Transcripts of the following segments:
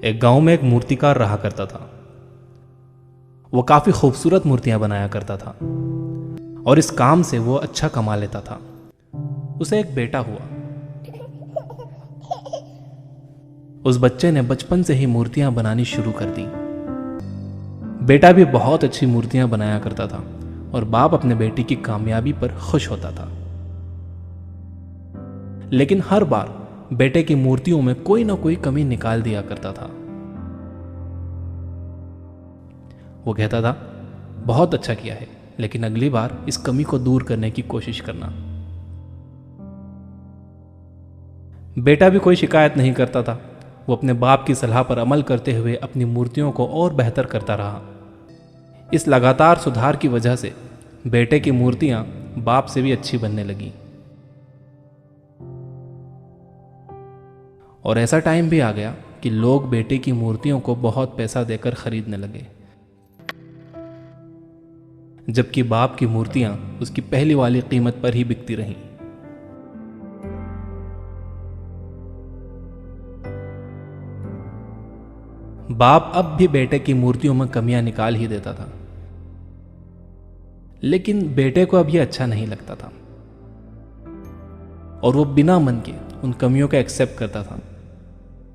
एक गांव में एक मूर्तिकार रहा करता था। वो काफी खूबसूरत मूर्तियां बनाया करता था और इस काम से वो अच्छा कमा लेता था। उसे एक बेटा हुआ। उस बच्चे ने बचपन से ही मूर्तियां बनानी शुरू कर दी। बेटा भी बहुत अच्छी मूर्तियां बनाया करता था और बाप अपने बेटे की कामयाबी पर खुश होता था। लेकिन हर बार बेटे की मूर्तियों में कोई ना कोई कमी निकाल दिया करता था। वो कहता था, बहुत अच्छा किया है, लेकिन अगली बार इस कमी को दूर करने की कोशिश करना। बेटा भी कोई शिकायत नहीं करता था। वो अपने बाप की सलाह पर अमल करते हुए अपनी मूर्तियों को और बेहतर करता रहा। इस लगातार सुधार की वजह से बेटे की मूर्तियां बाप से भी अच्छी बनने लगी। और ऐसा टाइम भी आ गया कि लोग बेटे की मूर्तियों को बहुत पैसा देकर खरीदने लगे, जबकि बाप की मूर्तियां उसकी पहली वाली कीमत पर ही बिकती रहीं। बाप अब भी बेटे की मूर्तियों में कमियां निकाल ही देता था, लेकिन बेटे को अब यह अच्छा नहीं लगता था और वो बिना मन के उन कमियों को एक्सेप्ट करता था,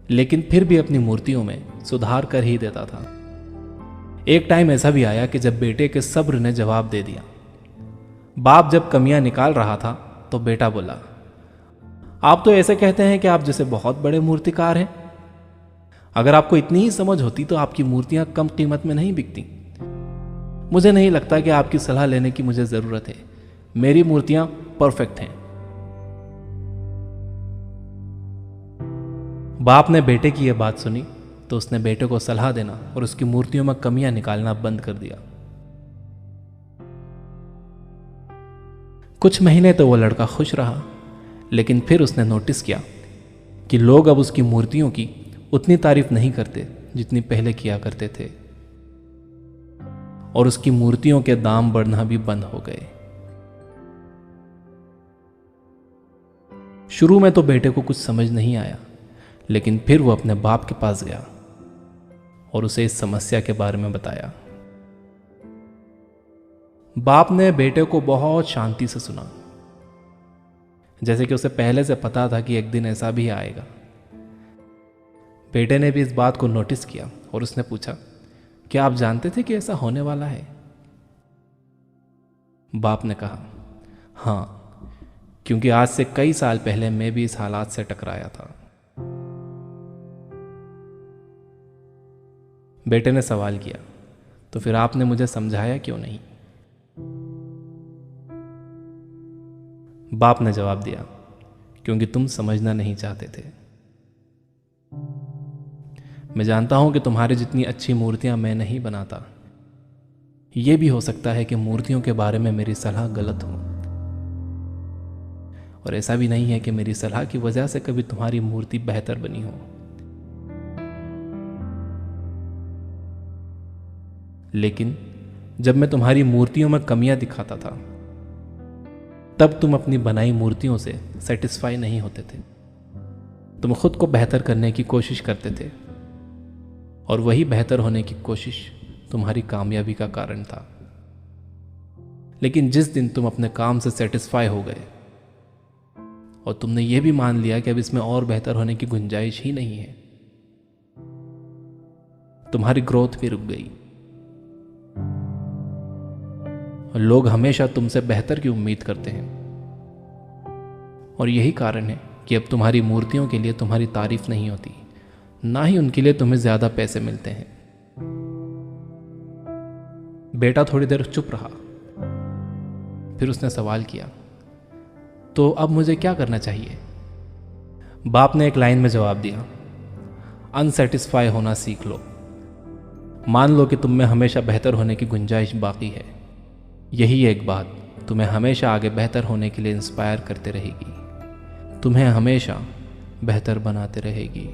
लेकिन फिर भी अपनी मूर्तियों में सुधार कर ही देता था। एक टाइम ऐसा भी आया कि जब बेटे के सब्र ने जवाब दे दिया। बाप जब कमियां निकाल रहा था तो बेटा बोला, आप तो ऐसे कहते हैं कि आप जैसे बहुत बड़े मूर्तिकार हैं। अगर आपको इतनी ही समझ होती तो आपकी मूर्तियां कम कीमत में नहीं बिकती। मुझे नहीं लगता कि आपकी सलाह लेने की मुझे जरूरत है। मेरी मूर्तियां परफेक्ट हैं। बाप ने बेटे की यह बात सुनी तो उसने बेटे को सलाह देना और उसकी मूर्तियों में कमियां निकालना बंद कर दिया। कुछ महीने तो वो लड़का खुश रहा, लेकिन फिर उसने नोटिस किया कि लोग अब उसकी मूर्तियों की उतनी तारीफ नहीं करते जितनी पहले किया करते थे, और उसकी मूर्तियों के दाम बढ़ना भी बंद हो गए। शुरू में तो बेटे को कुछ समझ नहीं आया, लेकिन फिर वो अपने बाप के पास गया और उसे इस समस्या के बारे में बताया। बाप ने बेटे को बहुत शांति से सुना, जैसे कि उसे पहले से पता था कि एक दिन ऐसा भी आएगा। बेटे ने भी इस बात को नोटिस किया और उसने पूछा, क्या आप जानते थे कि ऐसा होने वाला है? बाप ने कहा, हाँ, क्योंकि आज से कई साल पहले मैं भी इस हालात से टकराया था। बेटे ने सवाल किया, तो फिर आपने मुझे समझाया क्यों नहीं? बाप ने जवाब दिया, क्योंकि तुम समझना नहीं चाहते थे। मैं जानता हूं कि तुम्हारी जितनी अच्छी मूर्तियां मैं नहीं बनाता। यह भी हो सकता है कि मूर्तियों के बारे में मेरी सलाह गलत हो, और ऐसा भी नहीं है कि मेरी सलाह की वजह से कभी तुम्हारी मूर्ति बेहतर बनी हो। लेकिन जब मैं तुम्हारी मूर्तियों में कमियां दिखाता था, तब तुम अपनी बनाई मूर्तियों से सेटिस्फाई नहीं होते थे। तुम खुद को बेहतर करने की कोशिश करते थे, और वही बेहतर होने की कोशिश तुम्हारी कामयाबी का कारण था। लेकिन जिस दिन तुम अपने काम से सेटिस्फाई हो गए और तुमने यह भी मान लिया कि अब इसमें और बेहतर होने की गुंजाइश ही नहीं है, तुम्हारी ग्रोथ भी रुक गई। लोग हमेशा तुमसे बेहतर की उम्मीद करते हैं, और यही कारण है कि अब तुम्हारी मूर्तियों के लिए तुम्हारी तारीफ नहीं होती, ना ही उनके लिए तुम्हें ज्यादा पैसे मिलते हैं। बेटा थोड़ी देर चुप रहा, फिर उसने सवाल किया, तो अब मुझे क्या करना चाहिए? बाप ने एक लाइन में जवाब दिया, अनसेटिस्फाई होना सीख लो। मान लो कि तुम में हमेशा बेहतर होने की गुंजाइश बाकी है। यही एक बात तुम्हें हमेशा आगे बेहतर होने के लिए इंस्पायर करते रहेगी, तुम्हें हमेशा बेहतर बनाते रहेगी।